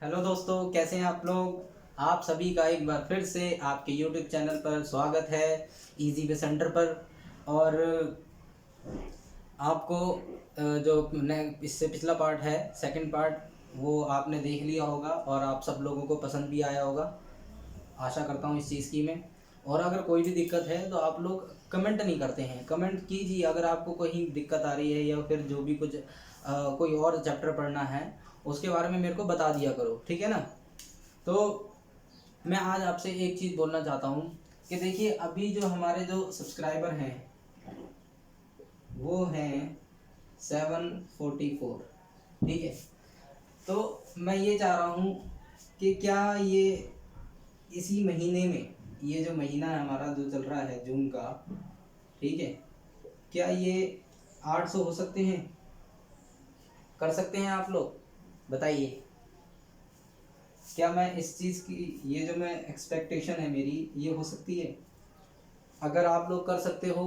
Hello दोस्तों, कैसे हैं आप लोग। आप सभी का एक बार फिर से आपके यूट्यूब चैनल पर स्वागत है, इजी वे सेंटर पर। और आपको जो इससे पिछला पार्ट है, सेकंड पार्ट, वो आपने देख लिया होगा और आप सब लोगों को पसंद भी आया होगा, आशा करता हूँ इस चीज़ की मैं। और अगर कोई भी दिक्कत है तो आप लोग कमेंट नहीं करते हैं, कमेंट कीजिए। अगर आपको कोई दिक्कत आ रही है या फिर जो भी कुछ कोई और चैप्टर पढ़ना है उसके बारे में मेरे को बता दिया करो, ठीक है ना। तो मैं आज आपसे एक चीज़ बोलना चाहता हूँ कि देखिए, अभी जो हमारे जो सब्सक्राइबर हैं वो हैं 744, ठीक है। तो मैं ये चाह रहा हूँ कि क्या ये इसी महीने में, ये जो महीना है हमारा जो चल रहा है जून का, ठीक है, क्या ये 800 हो सकते हैं? कर सकते हैं आप लोग? बताइए, क्या मैं इस चीज़ की, ये जो मैं एक्सपेक्टेशन है मेरी, ये हो सकती है? अगर आप लोग कर सकते हो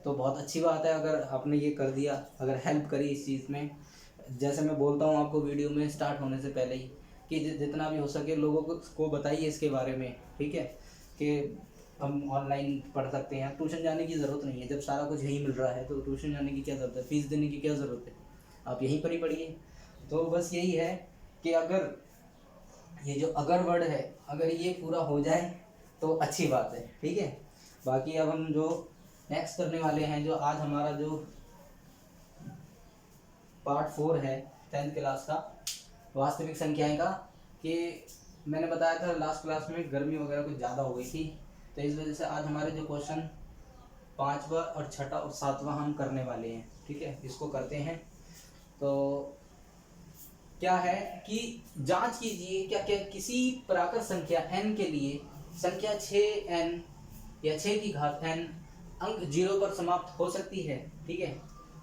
तो बहुत अच्छी बात है। अगर आपने ये कर दिया, अगर हेल्प करी इस चीज़ में, जैसे मैं बोलता हूँ आपको वीडियो में स्टार्ट होने से पहले ही, कि जितना भी हो सके लोगों को बताइए इसके बारे में, ठीक है, कि हम ऑनलाइन पढ़ सकते हैं। ट्यूशन जाने की ज़रूरत नहीं है, जब सारा कुछ यहीं मिल रहा है तो ट्यूशन जाने की क्या ज़रूरत है, फीस देने की क्या ज़रूरत है, आप यहीं पर ही पढ़िए। तो बस यही है कि अगर ये जो अगर वर्ड है, अगर ये पूरा हो जाए तो अच्छी बात है, ठीक है। बाकी अब हम जो नेक्स्ट करने वाले हैं, जो आज हमारा जो पार्ट 4 है 10th क्लास का, वास्तविक संख्याएं का, कि मैंने बताया था लास्ट क्लास में गर्मी वगैरह कुछ ज़्यादा हो गई थी, तो इस वजह से आज हमारे जो क्वेश्चन 5वां और 6ठा और 7वां हम करने वाले हैं, ठीक है। इसको करते हैं। तो क्या है कि जांच कीजिए, क्या क्या किसी प्राकृत संख्या n के लिए संख्या 6n या 6 की घात n अंक 0 पर समाप्त हो सकती है, ठीक है।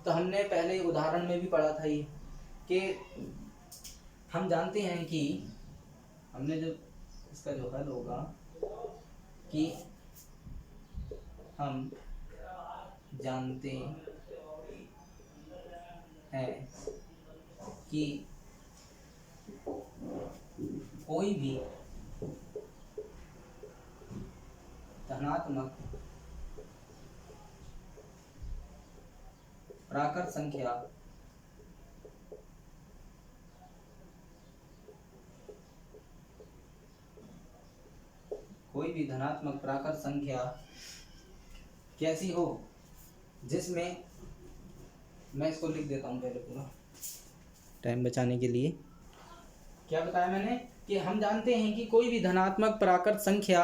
तो हमने पहले उदाहरण में भी पढ़ा था ये, कि हम जानते हैं कि हमने जो इसका जो हल होगा कि हम जानते हैं कि कोई भी धनात्मक प्राकृत संख्या कोई भी धनात्मक प्राकृत संख्या कैसी हो, जिसमें, मैं इसको लिख देता हूँ पहले पूरा टाइम बचाने के लिए। क्या बताया मैंने कि हम जानते हैं कि कोई भी धनात्मक प्राकृत संख्या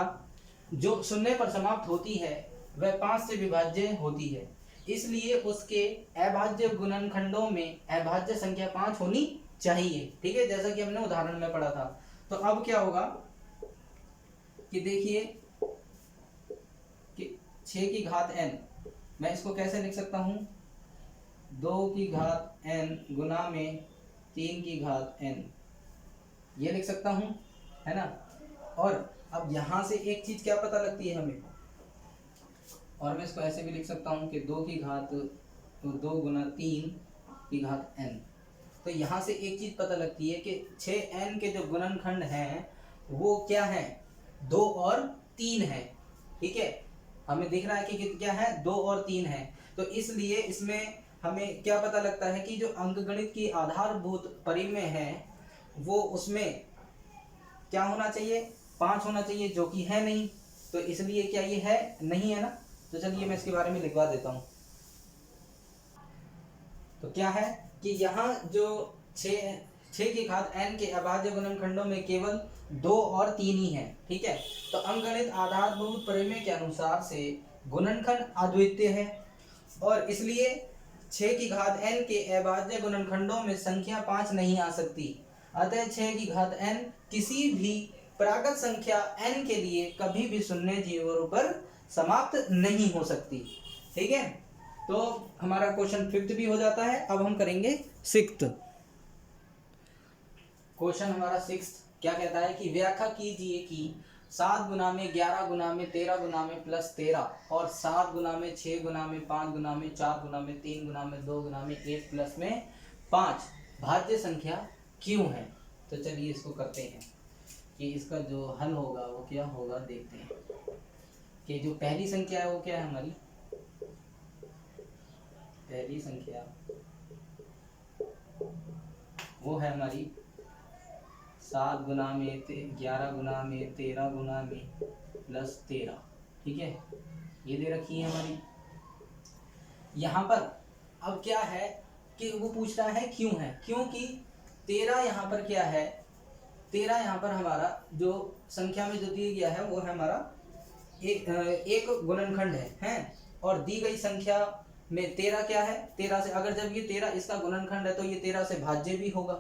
जो 0 पर समाप्त होती है वह 5 से विभाज्य होती है, इसलिए उसके अभाज्य गुणनखंडों में अभाज्य संख्या 5 होनी चाहिए, ठीक है, जैसा कि हमने उदाहरण में पढ़ा था। तो अब क्या होगा कि देखिए कि 6 की घात n, मैं इसको कैसे लिख सकता हूँ, 2 की घात n गुना में 3 की घात n, ये लिख सकता हूँ, है ना। और अब यहाँ से एक चीज क्या पता लगती है हमें, और मैं इसको ऐसे भी लिख सकता हूँ कि 2 की घात, तो 2 गुना 3 की घात n। तो यहाँ से एक चीज पता लगती है कि 6n के जो गुणनखंड हैं वो क्या है, 2 और 3 है, ठीक है। हमें दिख रहा है कि क्या है, 2 और 3 है। तो इसलिए इसमें हमें क्या पता लगता है कि जो अंकगणित की आधारभूत परिमेय है वो उसमें क्या होना चाहिए, 5 होना चाहिए, जो कि है नहीं। तो इसलिए क्या ये है, नहीं है ना। तो चलिए मैं इसके बारे में लिखवा देता हूँ। तो क्या है कि यहाँ जो 6 की घात n के अभाज्य गुणनखंडों में केवल 2 और 3 ही है, ठीक है। तो अंकगणित आधारभूत परिमेय के अनुसार से गुणनखंड अद्वितीय है, और इसलिए 6 की घात n के अभाज्य गुणनखंडों में संख्या 5 नहीं आ सकती। अतः 6 की घात n किसी भी प्राकृत संख्या n के लिए कभी भी शून्य जीरो पर समाप्त नहीं हो सकती, ठीक है। तो हमारा क्वेश्चन 5th भी हो जाता है। अब हम करेंगे 6th क्वेश्चन। हमारा 6th क्या कहता है कि व्याख्या कीजिए कि 7 गुना में 11 गुना में 13 गुना में प्लस 13 और 7 गुना में 6 गुना में 5 गुना में 4 गुना में 3 गुना में 2 गुना में 1 प्लस में 5 भाज्य संख्या क्यों है। तो चलिए इसको करते हैं कि इसका जो हल होगा वो क्या होगा, देखते हैं कि जो पहली संख्या है वो क्या है हमारी। पहली संख्या वो है हमारी 7 गुना में 11 गुना में 13 गुना में प्लस 13। ठीक है, ये दे रखी है हमारी। यहाँ पर अब क्या है कि वो पूछ रहा है क्यों है, क्योंकि 13 यहाँ पर क्या है, 13 यहाँ पर हमारा जो संख्या में जो दिया गया है वो है हमारा एक गुणनखंड है। और दी गई संख्या में 13 क्या है, 13 से अगर जब ये 13 इसका गुणनखंड है तो ये 13 से भाज्य भी होगा,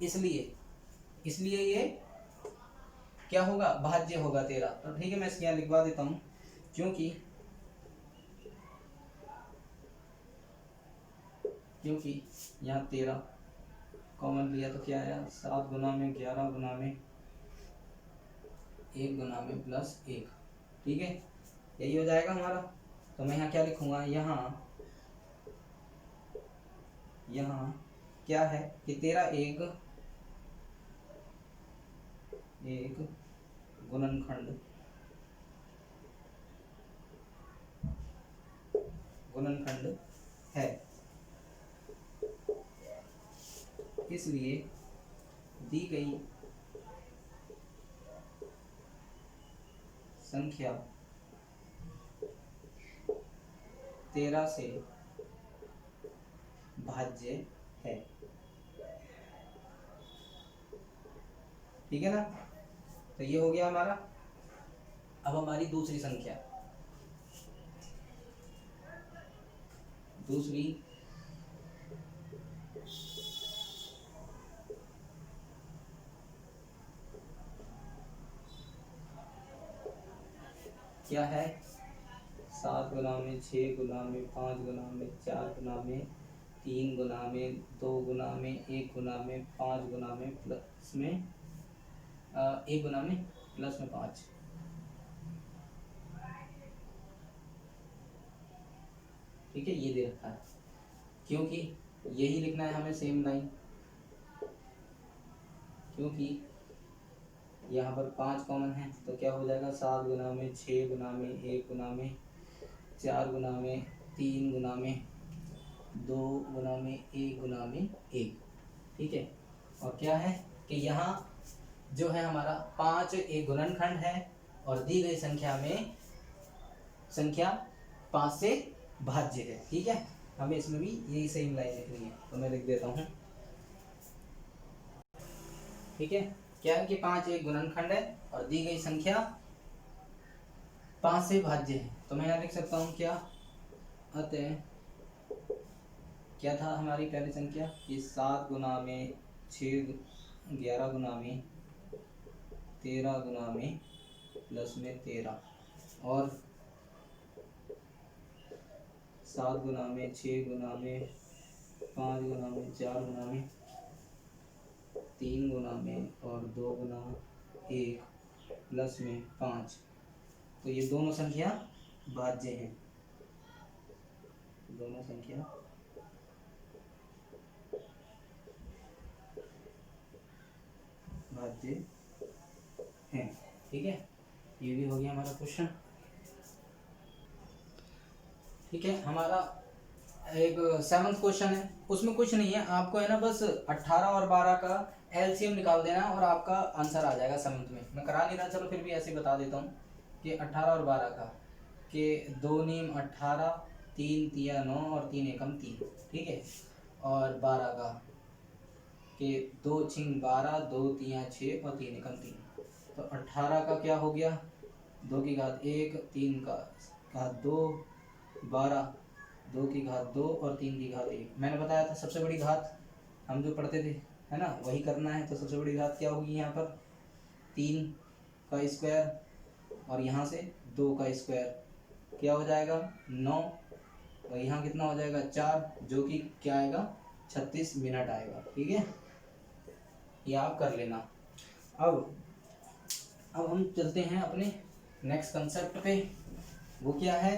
इसलिए ये क्या होगा, भाज्य होगा 13। तो ठीक है, मैं इसके यहाँ लिखवा देता हूँ, क्योंकि यहाँ 13 कॉमन लिया तो क्या आया, 7 गुना में 11 गुना में 1 गुना में प्लस 1। ठीक है, यही हो जाएगा हमारा। तो मैं यहाँ क्या लिखूंगा, यहाँ क्या है कि 13 एक गुणनखंड है, इसलिए दी गई संख्या 13 से भाज्य है। ठीक है ना, तो ये हो गया हमारा। अब हमारी दूसरी संख्या, दूसरी क्या है, 7 गुना में 6 गुना में 5 गुना में 4 गुना में 3 गुना में 2 गुना में 1 गुना में 5 गुना में प्लस में 1 गुना में प्लस में 5। ठीक है, ये दे रखा है, क्योंकि यही लिखना है हमें सेम लाइन, क्योंकि यहाँ पर 5 कॉमन है तो क्या हो जाएगा, 7 गुना में 6 गुना में 1 गुना में 4 गुना में 3 गुना में 2 गुना में 1 गुना में 1। ठीक है, और क्या है कि यहाँ जो है हमारा 5 एक गुणनखंड है और दी गई संख्या में संख्या 5 से भाज्य है। ठीक है, हमें इसमें भी यही सेम लाइन लिखनी है, तो मैं लिख देता हूँ। ठीक है, क्या है कि 5 एक गुणनखंड है और दी गई संख्या 5 से भाज्य है, तो मैं यहाँ लिख सकता हूँ क्या, अतः क्या था हमारी पहली संख्या, ये 7 गुना में 6 11 गुना में 13 गुना में प्लस में 13, और 7 गुना में 6 गुना में 5 गुना में 4 गुना में 3 गुना में और 2 गुना 1 प्लस में 5। तो ये दोनों संख्या भाज्य हैं, दोनों संख्या भाज्य हैं। ठीक है, ये भी हो गया हमारा क्वेश्चन। ठीक है, हमारा एक 7th क्वेश्चन है, उसमें कुछ नहीं है, आपको है ना बस 18 और 12 का एलसीएम निकाल देना और आपका आंसर आ जाएगा 7th में। मैं करा नहीं रहा, चलो फिर भी ऐसे बता देता हूँ कि 18 और 12 का कि 2 नीम 18, 3 तिया 9 और 3 एकम 3। ठीक है, और 12 का कि 2 छिंग 12, 2 तिया 6 और 3 एकम 3। तो 18 का क्या हो गया, 2 की घात 1, 3 का घात 2, 12, 2 की घात 2 और 3 की घात 1। मैंने बताया था सबसे बड़ी घात हम जो पढ़ते थे, है ना, वही करना है। तो सबसे बड़ी घात क्या होगी यहाँ पर, 3 का स्क्वायर और यहाँ से 2 का स्क्वायर, क्या हो जाएगा 9, और यहाँ कितना हो जाएगा 4, जो कि क्या आएगा 36 मिनट आएगा। ठीक है, ये आप कर लेना। अब हम चलते हैं अपने नेक्स्ट कंसेप्ट पे। वो क्या है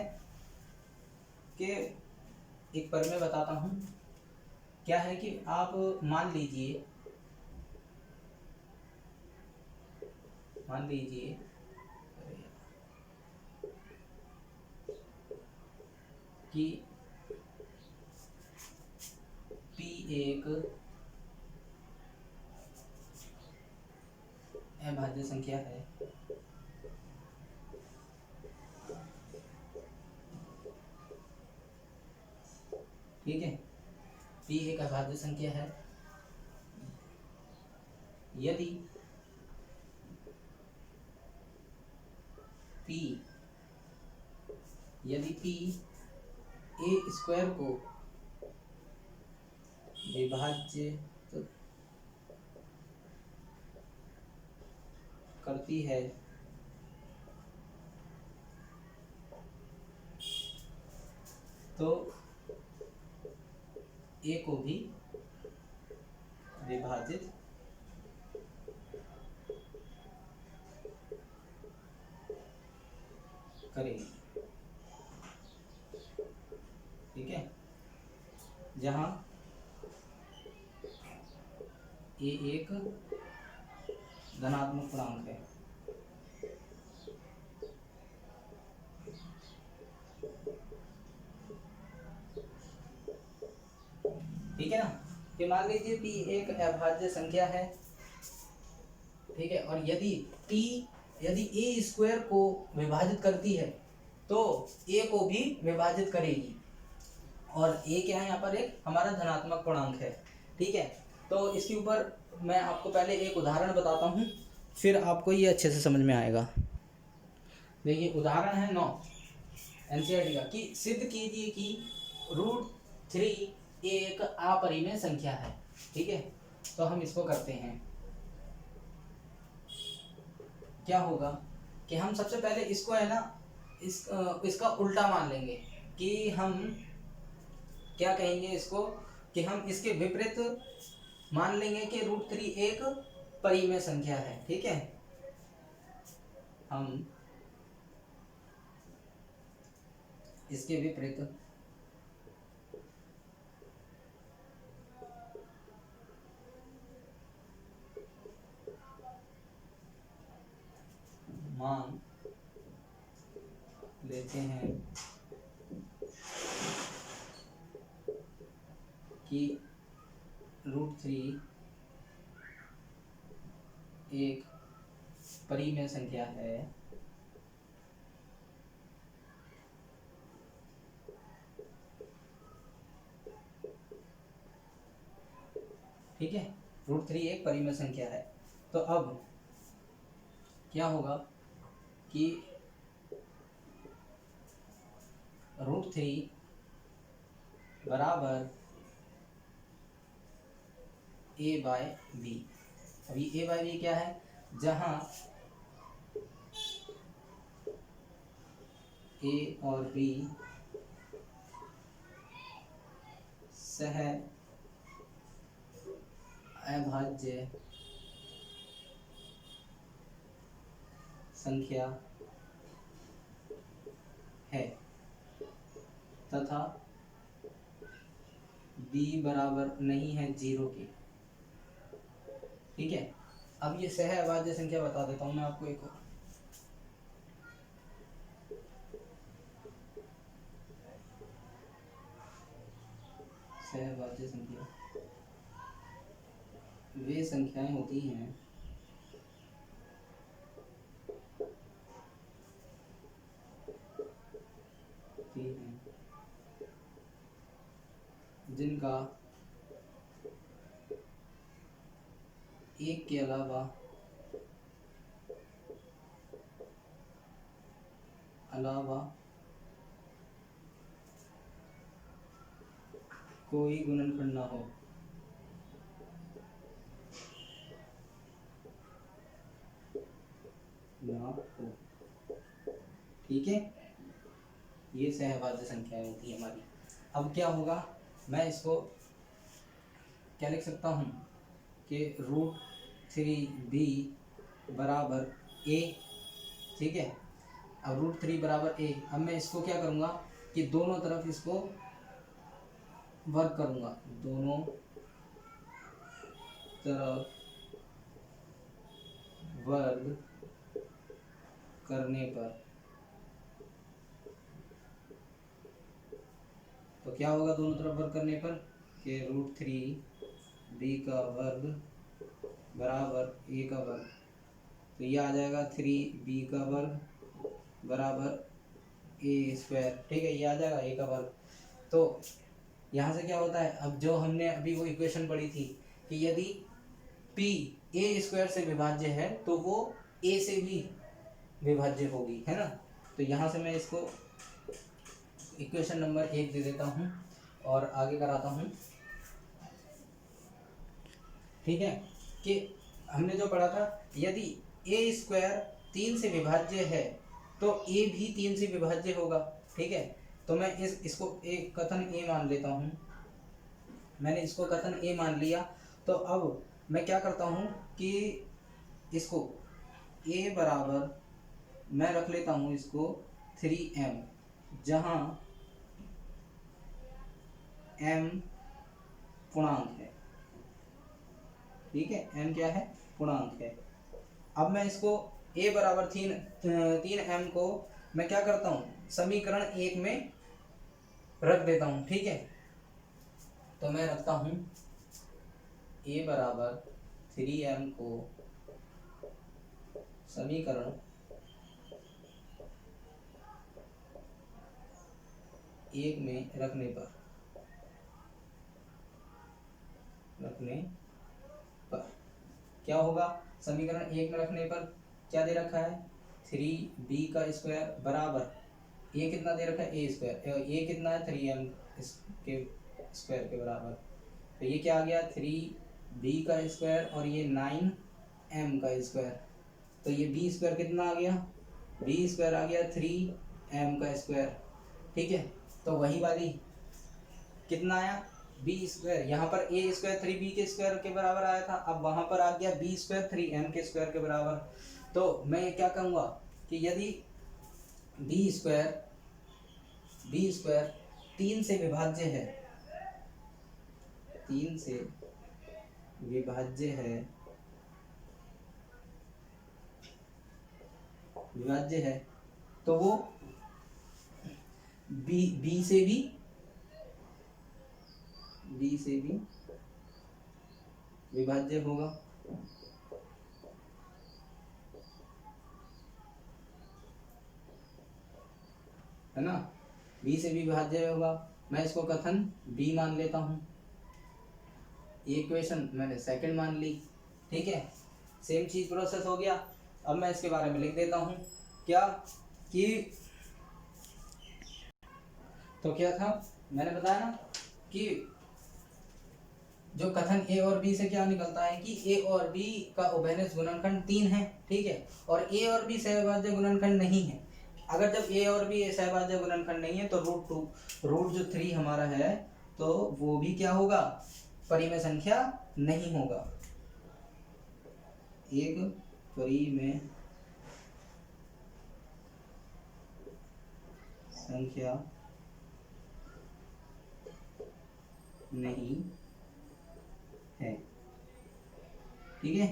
कि एक पर मैं बताता हूँ, क्या है कि आप मान लीजिए मान लीजिए कि P एक अभाज्य संख्या है, ठीक है। P एक अभाज्य संख्या है यदि P a स्क्वायर को विभाज्य करती है तो a को भी विभाजित करेगी, ठीक है। जहां a एक धनात्मक पूर्णांक है, ठीक है ना। कि मान लीजिए P एक अभाज्य संख्या है, ठीक है, और यदि a स्क्वायर को विभाजित करती है तो a को भी विभाजित करेगी, और a क्या है यहाँ पर, एक हमारा धनात्मक पूर्णांक है, ठीक है। तो इसके ऊपर मैं आपको पहले एक उदाहरण बताता हूँ, फिर आपको ये अच्छे से समझ में आएगा। देखिए उदाहरण है 9 एनसीईआरटी का, कि सिद्ध कीजिए कि √3 एक अपरिमेय संख्या है, ठीक है। तो हम इसको करते हैं, क्या होगा कि हम सबसे पहले इसको है ना इसका उल्टा मान लेंगे, कि हम क्या कहेंगे इसको, कि हम इसके विपरीत मान लेंगे कि √3 एक परिमेय संख्या है, ठीक है। हम इसके विपरीत मान लेते हैं कि √3 एक परिमेय संख्या है, ठीक है। √3 एक परिमेय संख्या है। तो अब क्या होगा कि √3 बराबर a/b। अभी a/b क्या है, जहां a और b सह अभाज्य संख्या है तथा b बराबर नहीं है 0 के, ठीक है। अब ये सह अभाज्य संख्या बता देता हूं मैं आपको एक और, सहभाज्य संख्या वे संख्याएं होती हैं जिनका एक के अलावा कोई गुणनखंड ना हो, ठीक है। ये सहभाज्य संख्याएं होती है हमारी। अब क्या होगा, मैं इसको क्या लिख सकता हूँ कि √3b बराबर a, ठीक है। अब √3 बराबर a, अब मैं इसको क्या करूँगा कि दोनों तरफ इसको वर्ग करूँगा, दोनों तरफ वर्ग करने पर तो क्या होगा दोनों तरफ वर्ग करने पर कि √3 b का वर्ग बराबर a का वर्ग। तो ये आ जाएगा 3b का वर्ग बराबर a²। ठीक है, ये आ जाएगा a का वर्ग। तो यहाँ से क्या होता है, अब जो हमने अभी वो इक्वेशन पढ़ी थी कि यदि p a² से विभाज्य है तो वो a से भी विभाज्य होगी, है ना। तो यहाँ से मैं इसको इक्वेशन नंबर 1 दे देता हूँ और आगे कराता हूँ। ठीक है, कि हमने जो पढ़ा था यदि a² 3 से विभाज्य है तो a भी 3 से विभाज्य होगा। ठीक है, तो मैं इसको एक कथन a मान लेता हूँ। मैंने इसको कथन a मान लिया। तो अब मैं क्या करता हूँ कि इसको a बराबर मैं रख लेता हूँ इसको 3m, जहाँ m पूर्णांक है। ठीक है, m क्या है, पूर्णांक है। अब मैं इसको a बराबर 3m को मैं क्या करता हूँ, समीकरण 1 में रख देता हूँ। ठीक है, तो मैं रखता हूँ a बराबर 3m को समीकरण 1 में रखने पर क्या होगा, समीकरण 1 में रखने पर क्या दे रखा है, 3b का स्क्वायर बराबर a कितना दे रखा है, a कितना है 3m के स्क्वायर के बराबर। तो ये क्या आ गया, 3b का स्क्वायर और ये 9m का स्क्वायर। तो ये b² कितना आ गया, b² आ गया 3m का स्क्वायर। ठीक है, तो वही वाली कितना आया, b²। यहाँ पर a² 3b के स्क्वायर के बराबर आया था, अब वहां पर आ गया b² 3m के स्क्वायर के बराबर। तो मैं ये क्या कहूँगा कि यदि b² 3 से विभाज्य है, 3 से विभाज्य है तो वो b से भी विभाज्य होगा। है ना, b से भी विभाज्य होगा। मैं इसको कथन b मान लेता हूँ। इक्वेशन मैंने सेकंड मान ली। ठीक है, सेम चीज प्रोसेस हो गया। अब मैं इसके बारे में लिख देता हूँ क्या कि तो क्या था, मैंने बताया ना कि जो कथन a और b से क्या निकलता है कि a और b का उभयनिष्ठ गुणनखंड 3 है। ठीक है, और a और b सहभाज्य गुणनखंड नहीं है। अगर जब a और b सहभाज्य गुणनखंड नहीं है तो √3 हमारा है तो वो भी क्या होगा, परिमेय संख्या नहीं होगा, एक परिमेय संख्या नहीं है। ठीक है,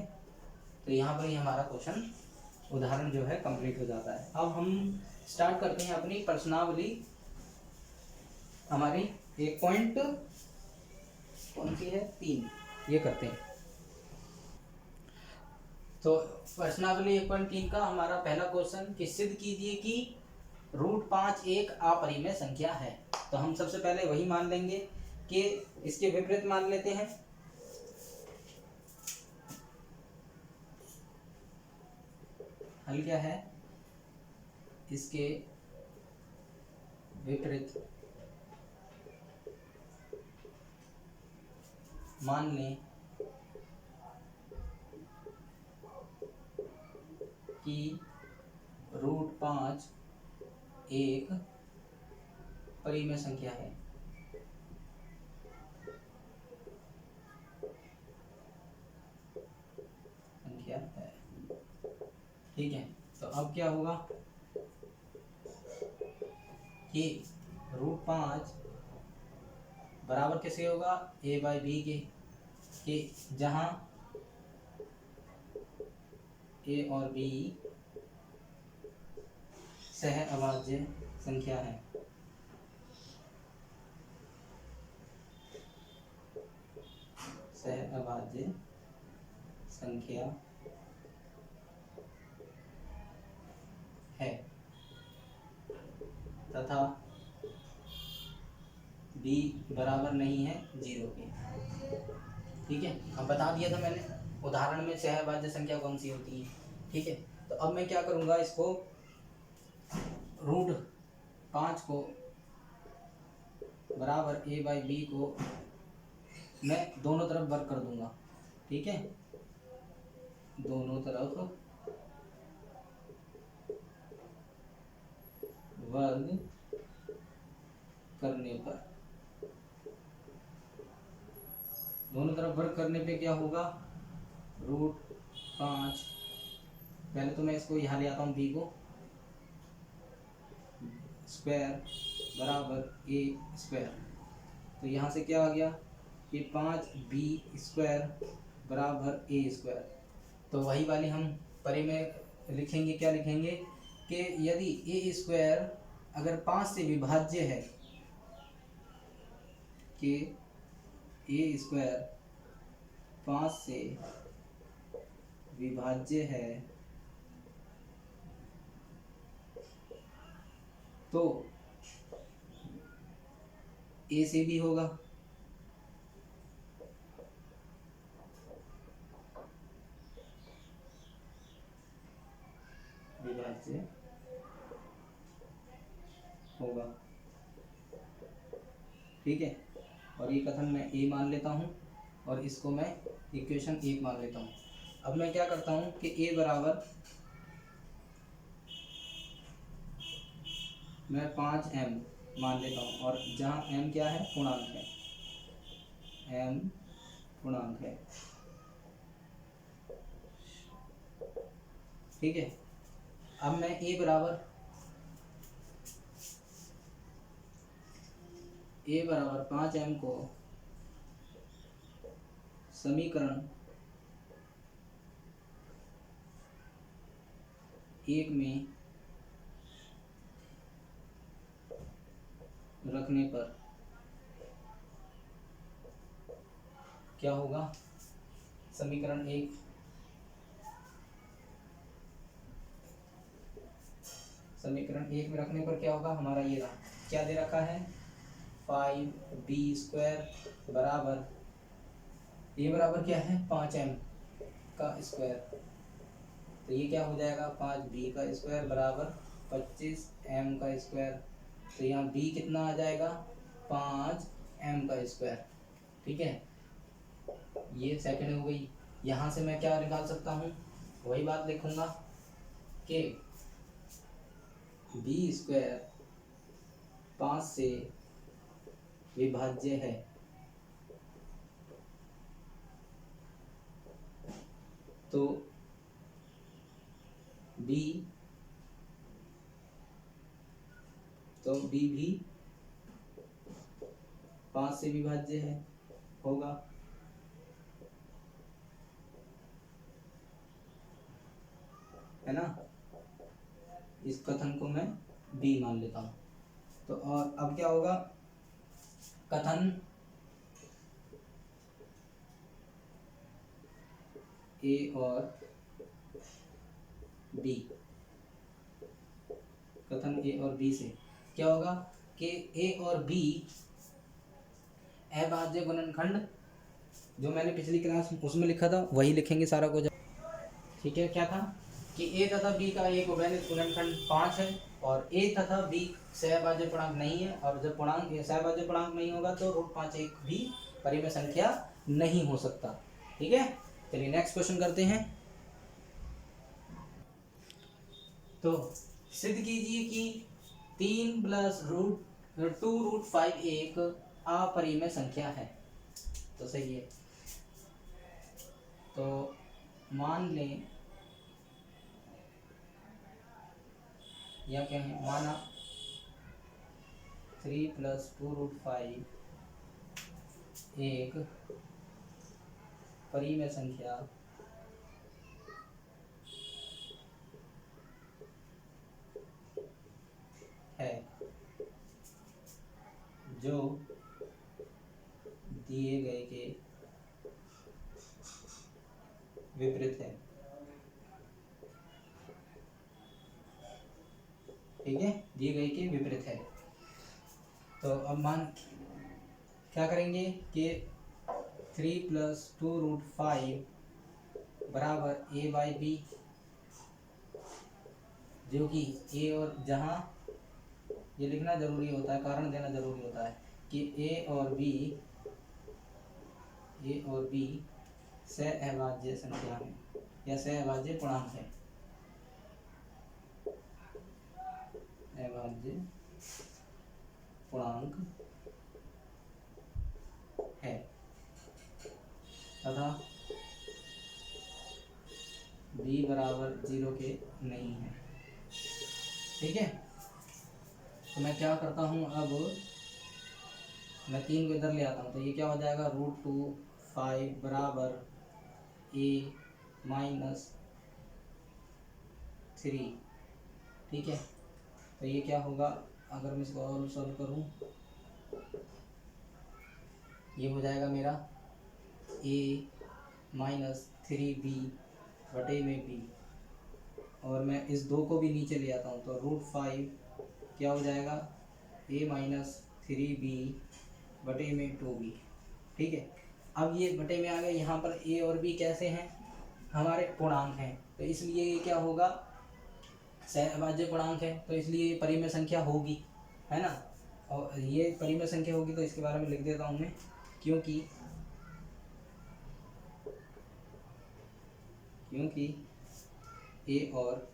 तो यहाँ पर ही हमारा क्वेश्चन उदाहरण जो है कंप्लीट हो जाता है। अब हम स्टार्ट करते हैं अपनी प्रश्नावली। हमारी 1 पॉइंट कौन सी है, 3, ये करते हैं। तो प्रश्नावली 1.3 का हमारा पहला क्वेश्चन कि सिद्ध कीजिए कि √5 एक अपरिमेय संख्या है। तो हम सबसे पहले वही मान लेंगे कि इसके विपरीत मान लेते हैं। हल क्या है, इसके विपरीत मान लें कि √5 एक परिमेय संख्या है। ठीक है, तो अब क्या होगा कि √5 बराबर किसके होगा, a/b के, कि जहां a और b सहअभाज्य संख्या है। सहअभाज्य संख्या है तथा b बराबर नहीं है 0 के। ठीक है, अब बता दिया था मैंने उदाहरण में सहअभाज्य संख्या कौन सी होती है। ठीक है, तो अब मैं क्या करूंगा, इसको √5 को बराबर a/b को मैं दोनों तरफ वर्ग कर दूंगा। ठीक है, दोनों तरफ वर्ग करने पर, दोनों तरफ वर्ग करने पे क्या होगा, √5, पहले तो मैं इसको यहाँ ले आता हूँ b को, स्क्वायर बराबर a स्क्वायर, तो यहाँ से क्या आ गया कि 5b² बराबर a स्क्वायर। तो वही वाली हम परे में लिखेंगे, क्या लिखेंगे कि यदि a स्क्वायर अगर 5 से विभाज्य है, कि a स्क्वायर 5 से विभाज्य है तो a से भी होगा। विभाज्य होगा। ठीक है, और ये कथन मैं a मान लेता हूँ और इसको मैं इक्वेशन 1 मान लेता हूँ। अब मैं क्या करता हूँ कि a बराबर मैं 5m मान लेता हूँ, और जहाँ m क्या है, पूर्णांक है, m पूर्णांक है। ठीक है, अब मैं a बराबर 5m को समीकरण 1 में रखने पर क्या होगा, समीकरण 1 में रखने पर क्या होगा, हमारा ये रहा, क्या दे रखा है, 5b² बराबर, ये बराबर क्या है, 5m का स्क्वायर, तो ये क्या हो जाएगा, 5b² बराबर 25m का स्क्वायर, तो यहाँ b कितना आ जाएगा, 5m का स्क्वायर। ठीक है, ये सेकंड हो गई। यहाँ से मैं क्या निकाल सकता हूँ, वही बात लिखूंगा कि b² 5 से विभाज्य है, तो b भी 5 से विभाज्य होगा। है ना, इस कथन को मैं b मान लेता हूँ। तो और अब क्या होगा, कथन a और b, कथन a और b से क्या होगा कि a और b अभाज्य गुणनखंड, जो मैंने पिछली क्लास उसमें लिखा था वही लिखेंगे सारा कुछ। ठीक है, क्या था कि a तथा b का एक उभयनिष्ठ गुणनखंड 5 है और a तथा b सहअभाज्य पूर्णांक नहीं है, और जब पूर्णांक सहअभाज्य पूर्णांक नहीं होगा तो √5 एक भी परिमेय संख्या नहीं हो सकता। ठीक है, चलिए नेक्स्ट क्वेश्चन करते हैं। तो सिद्ध कीजिए कि 3 + 2√5 एक अपरिमेय संख्या है। तो सही है, तो मान लें या क्या है, माना 3 + 2√5 एक परिमेय संख्या विपरीत है। ठीक है, दी गई के विपरीत है। तो अब मान क्या करेंगे कि 3 + 2√5 बराबर a/b, जो कि ए और जहाँ ये लिखना जरूरी होता है, कारण देना जरूरी होता है कि ए और बी सहअभाज्य संख्या है या सहअभाज्य पूर्णांक है। अभाज्य पूर्णांक है तथा b बराबर 0 के नहीं है। ठीक है, तो मैं क्या करता हूँ, अब मैं 3 को इधर ले आता हूँ, तो ये क्या हो जाएगा, √2 5 बराबर a-3। ठीक है, तो ये क्या होगा, अगर मैं इसको और सॉल्व करूँ, ये हो जाएगा मेरा a-3b/b, और मैं इस 2 को भी नीचे ले आता हूँ, तो √5 क्या हो जाएगा, a-3b/2b। ठीक है, अब ये बटे में आ गए, यहाँ पर a और b कैसे हैं, हमारे पूर्णांक हैं, तो इसलिए ये क्या होगा, सहअभाज्य पूर्णांक है, तो इसलिए ये परिमेय संख्या होगी, है ना। और ये परिमेय संख्या होगी, तो इसके बारे में लिख देता हूँ मैं, क्योंकि a और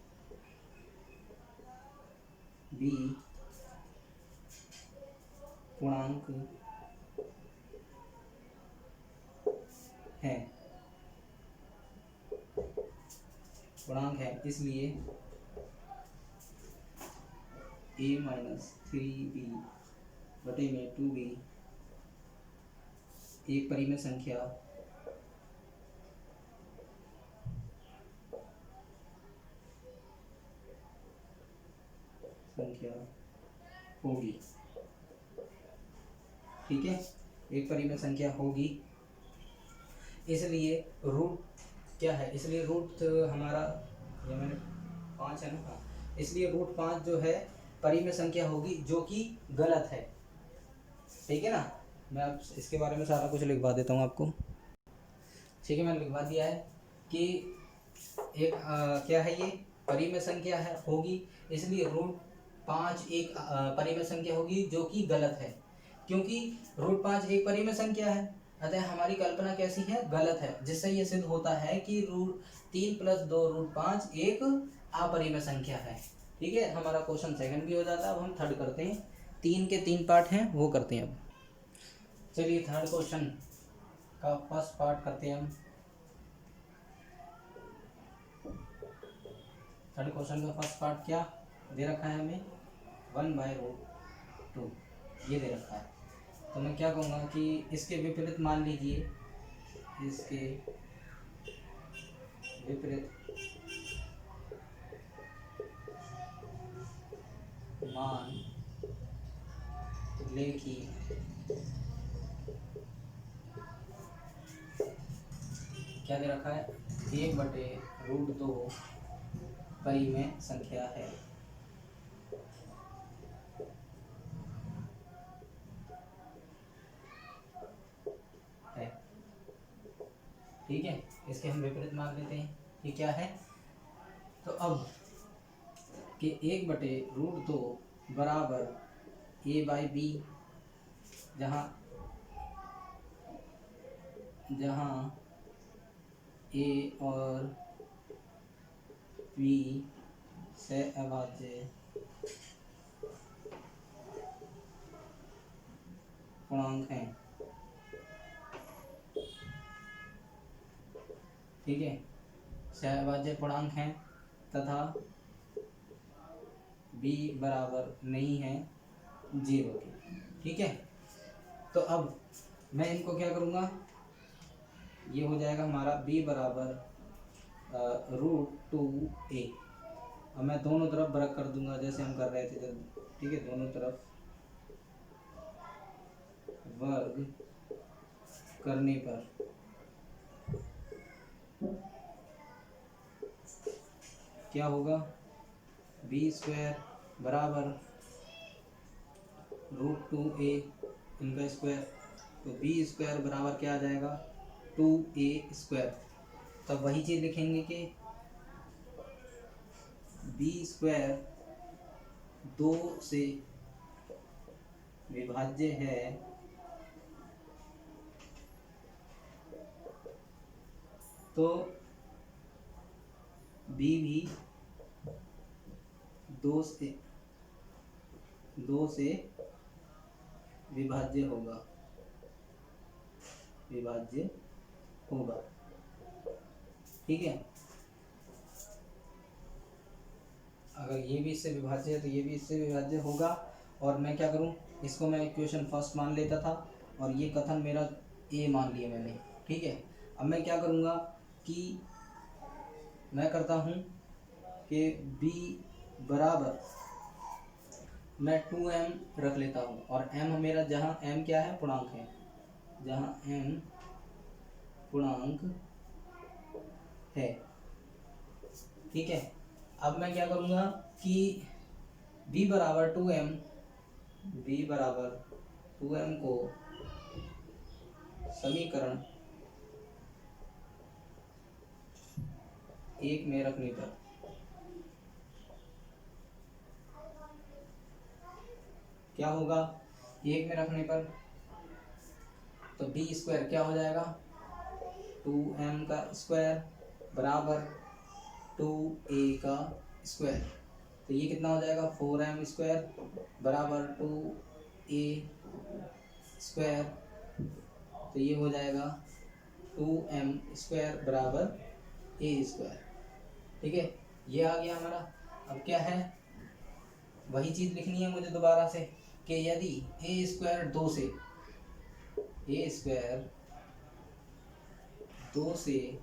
b पूर्णांक है, इसलिए a-3b/2b एक परिमेय संख्या होगी। ठीक है, एक परिमेय संख्या होगी, इसलिए रूट क्या है, इसलिए रूट हमारा ये मैंने 5 है ना, हाँ, इसलिए √5 जो है परिमेय संख्या होगी, जो कि गलत है। ठीक है ना, मैं अब इसके बारे में सारा कुछ लिखवा देता हूँ आपको। ठीक है, मैंने लिखवा दिया है कि एक क्या है, ये परिमेय संख्या है होगी, इसलिए √5 एक परिमेय संख्या होगी, जो कि गलत है, क्योंकि √5 एक परिमेय संख्या है, अतः हमारी कल्पना कैसी है, गलत है, जिससे ये सिद्ध होता है कि 3 + 2√5 एक अपरिमेय संख्या है। ठीक है, हमारा क्वेश्चन सेकंड भी हो जाता है। अब हम थर्ड करते हैं, 3 के 3 पार्ट हैं वो करते हैं। अब चलिए थर्ड क्वेश्चन का फर्स्ट पार्ट करते हैं हम। थर्ड क्वेश्चन का फर्स्ट पार्ट क्या दे रखा है हमें, 1/√2 ये दे रखा है। तो मैं क्या कहूँगा कि इसके विपरीत मान लीजिए, इसके विपरीत मान लेखी क्या दे रखा है, 1/√2 परिमेय संख्या है। ठीक है, इसके हम विपरीत मान लेते हैं कि क्या है, तो अब कि 1/√2 बराबर a/b, जहाँ a और b सहअभाज्य पूर्णांक हैं। ठीक है, सहअभाज्य पूर्णांक हैं तथा b बराबर नहीं है 0 के। ठीक है, तो अब मैं इनको क्या करूँगा, ये हो जाएगा हमारा b बराबर √2a। अब मैं दोनों तरफ वर्ग कर दूंगा, जैसे हम कर रहे थे जब। ठीक है, दोनों तरफ वर्ग करने पर क्या होगा, बी स्क्वायर बराबर √2a इनका स्क्वायर। तो बी स्क्वायर बराबर क्या आ जाएगा, 2a स्क्वायर। तब वही चीज़ लिखेंगे कि बी स्क्वायर 2 से विभाज्य है तो बी भी 2 से विभाज्य होगा, ठीक है। अगर ये भी इससे विभाज्य है तो ये भी इससे विभाज्य होगा। और मैं क्या करूं, इसको मैं इक्वेशन फर्स्ट मान लेता था और ये कथन मेरा ए मान लिया मैंने, ठीक है। अब मैं क्या करूंगा कि मैं करता हूं कि b बराबर मैं 2m रख लेता हूं और m मेरा, जहां m क्या है, पूर्णांक है, जहां m पूर्णांक है, ठीक है। अब मैं क्या करूंगा कि b बराबर 2m को समीकरण 1 में रखने पर क्या होगा, 1 में रखने पर तो बी स्क्वायर क्या हो जाएगा, 2m का स्क्वायर बराबर 2a का स्क्वायर। तो ये कितना हो जाएगा, 4m स्क्वायर बराबर 2a स्क्वायर। तो ये हो जाएगा 2m स्क्वायर बराबर a स्क्वायर, ठीक है। ये आ गया हमारा। अब क्या है, वही चीज़ लिखनी है मुझे दोबारा से कि यदि a स्क्वायर 2 से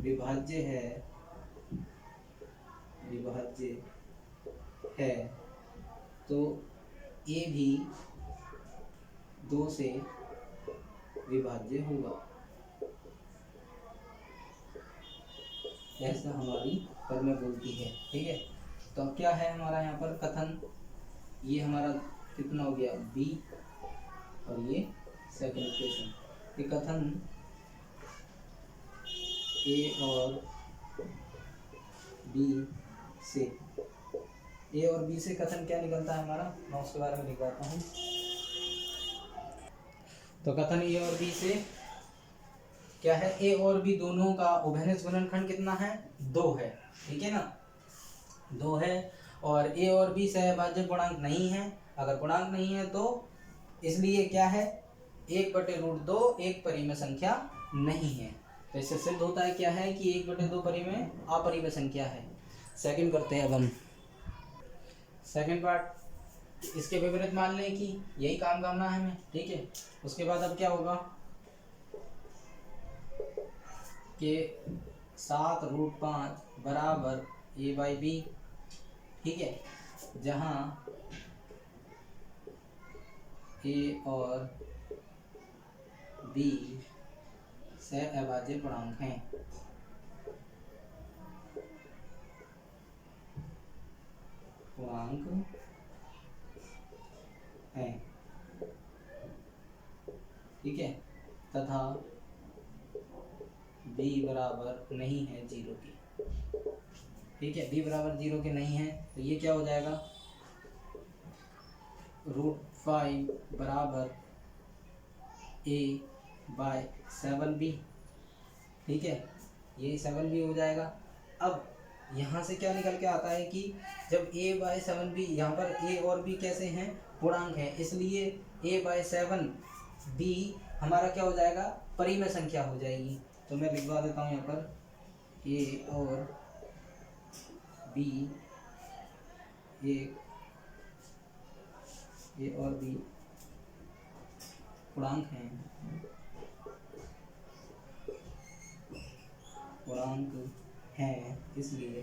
विभाज्य है तो a भी 2 से विभाज्य होगा। ऐसा हमारी प्रमेय बोलती है, ठीक है। तो अब क्या है हमारा यहाँ पर कथन, ये हमारा कितना हो गया b और ये सेकंड इक्वेशन, ये कथन a और b से कथन क्या निकलता है हमारा, मैं उसके बारे में लिखवाता हूँ। तो कथन a और b से क्या है, a और b दोनों का उभयनिष्ठ गुणनखंड कितना है, 2 है, ठीक है ना, 2 है। और a और b सहभाज्य पूर्णांक नहीं है। अगर पूर्णांक नहीं है तो इसलिए क्या है, 1/√2 एक परिमेय संख्या नहीं है। तो इससे सिद्ध होता है क्या है कि 1/2 परिमेय अपरिमेय संख्या है। सेकंड करते हैं अब हम सेकंड पार्ट, इसके विपरीत मान लें कि यही काम करना है हमें, ठीक है। उसके बाद अब क्या होगा कि 7√5 बराबर a/b, ठीक है, जहाँ a और b सहअभाज्य पूर्णांक हैं। ठीक है, तथा b बराबर नहीं है 0 की, ठीक है। b बराबर 0 के नहीं है तो ये क्या हो जाएगा, √5 बराबर a/7b, ठीक है, ये 7b हो जाएगा। अब यहाँ से क्या निकल के आता है कि जब a/7b, यहाँ पर a और b कैसे हैं, पूर्णांक है, इसलिए a/7b हमारा क्या हो जाएगा, परिमेय संख्या हो जाएगी। तो मैं लिखवा देता हूँ यहाँ पर a और b, a और b पूर्णांक हैं, इसलिए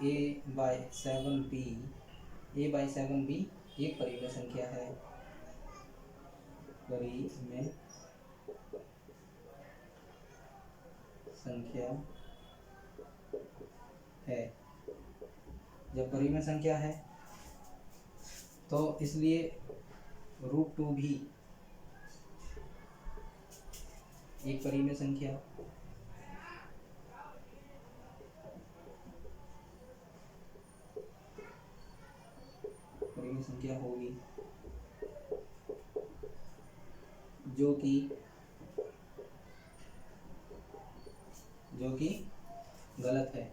a/7b एक परिमेय संख्या है, परिमेय संख्या है। जब परिमेय संख्या है तो इसलिए √2 भी एक परिमेय संख्या होगी, जो कि गलत है।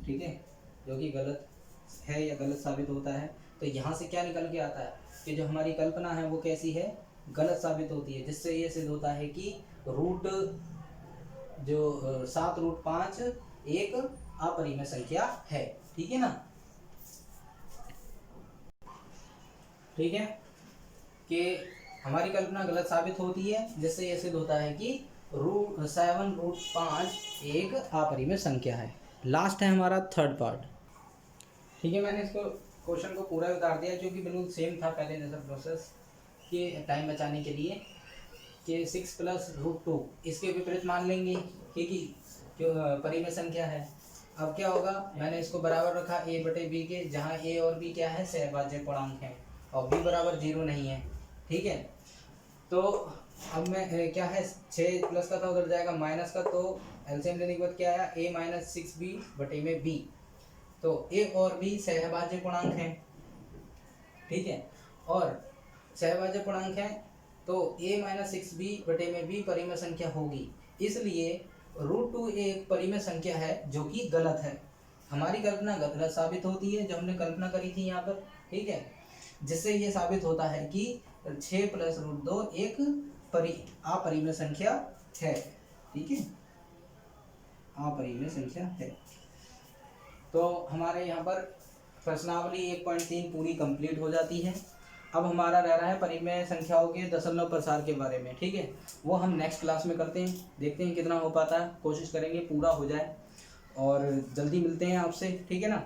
ठीक है, जो कि गलत है या गलत साबित होता है। तो यहाँ से क्या निकल के आता है कि जो हमारी कल्पना है वो कैसी है, गलत साबित होती है, जिससे ये सिद्ध होता है कि रूट जो 7√5 एक अपरिमेय संख्या है। ठीक है ना, ठीक है, कि हमारी कल्पना गलत साबित होती है, जिससे यह सिद्ध होता है कि 7√5 एक अपरिमेय संख्या है। लास्ट है हमारा थर्ड पार्ट। ठीक है, मैंने इसको क्वेश्चन को पूरा उतार दिया क्योंकि बिल्कुल सेम था पहले जैसा प्रोसेस, कि टाइम बचाने के लिए कि 6 + √2 इसके विपरीत मान लेंगे क्योंकि जो परिमेय संख्या है। अब क्या होगा, मैंने इसको बराबर रखा a/b के, जहाँ a और b क्या है, सहभाज्य पूर्णांक है और b बराबर 0 नहीं है। ठीक है, तो अब मैं क्या है 6 प्लस का था उधर जाएगा माइनस का, तो एलसीएम लेने के बाद क्या आया a - 6b/b। तो a और b सहभाज्य पूर्णांक हैं। ठीक है, और सहभाज्य पूर्णांक है तो a - 6b/b परिमेय संख्या होगी, इसलिए √2 एक परिमेय संख्या है जो कि गलत है। हमारी कल्पना गलत साबित होती है जो हमने कल्पना करी थी यहाँ पर। ठीक है, जिससे ये साबित होता है कि 6 + √2 एक अपरिमेय संख्या है। ठीक है, अपरिमेय संख्या है। तो हमारे यहाँ पर प्रश्नावली 1.3 पूरी कंप्लीट हो जाती है। अब हमारा रह रहा है परिमेय संख्याओं के दशमलव प्रसार के बारे में। ठीक है, वो हम नेक्स्ट क्लास में करते हैं, देखते हैं कितना हो पाता है, कोशिश करेंगे पूरा हो जाए और जल्दी मिलते हैं आपसे। ठीक है ना,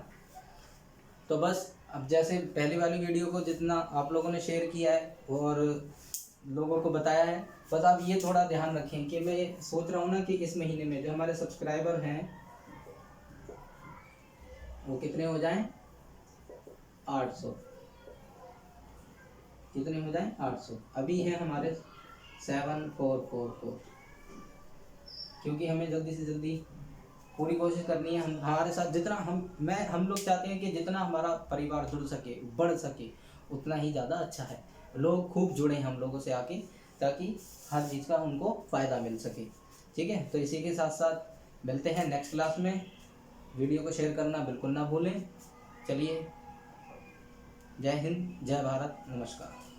तो बस अब जैसे पहली वाली वीडियो को जितना आप लोगों ने शेयर किया है और लोगों को बताया है, बस आप ये थोड़ा ध्यान रखें कि मैं सोच रहा हूँ ना कि इस महीने में जो हमारे सब्सक्राइबर हैं वो कितने हो जाएं, 800। कितने हो जाएं, 800। अभी है हमारे 7444, क्योंकि हमें जल्दी से जल्दी पूरी कोशिश करनी है। हम हमारे साथ जितना हम लोग चाहते हैं कि जितना हमारा परिवार जुड़ सके, बढ़ सके, उतना ही ज़्यादा अच्छा है। लोग खूब जुड़े हम लोगों से आके, ताकि हर चीज़ का उनको फ़ायदा मिल सके। ठीक है, तो इसी के साथ साथ मिलते हैं नेक्स्ट क्लास में। वीडियो को शेयर करना बिल्कुल ना भूलें। चलिए, जय हिंद, जय भारत, नमस्कार।